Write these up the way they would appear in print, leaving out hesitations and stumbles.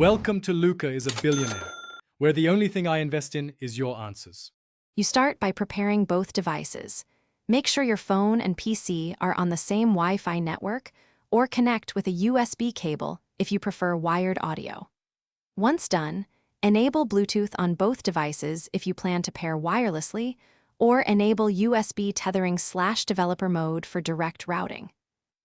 Welcome to Luca is a Billionaire, where the only thing I invest in is your answers. You start by preparing both devices. Make sure your phone and PC are on the same Wi-Fi network or connect with a USB cable if you prefer wired audio. Once done, enable Bluetooth on both devices if you plan to pair wirelessly, or enable USB tethering/developer mode for direct routing.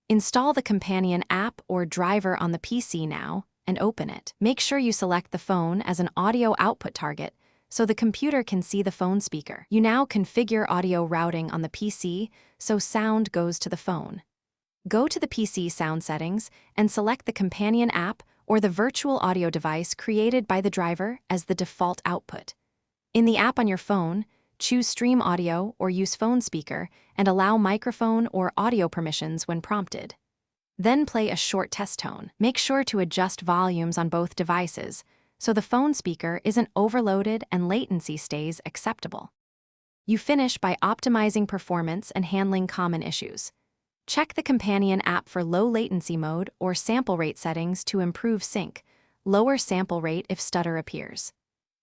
Install the companion app or driver on the PC now and open it. Make sure you select the phone as an audio output target so the computer can see the phone speaker. You now configure audio routing on the PC so sound goes to the phone. Go to the PC sound settings and select the companion app or the virtual audio device created by the driver as the default output. In the app on your phone, choose Stream Audio or use Phone Speaker and allow microphone or audio permissions when prompted. Then play a short test tone. Make sure to adjust volumes on both devices so the phone speaker isn't overloaded and latency stays acceptable. You finish by optimizing performance and handling common issues. Check the companion app for low latency mode or sample rate settings to improve sync. Lower sample rate if stutter appears.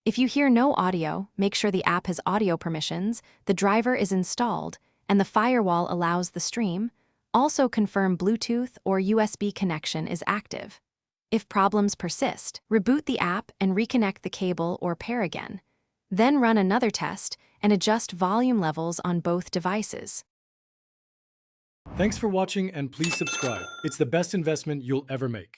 If you hear no audio, make sure the app has audio permissions, the driver is installed, and the firewall allows the stream. Also confirm Bluetooth or USB connection is active. If problems persist, reboot the app and reconnect the cable or pair again. Then run another test and adjust volume levels on both devices. Thanks for watching and please subscribe. It's the best investment you'll ever make.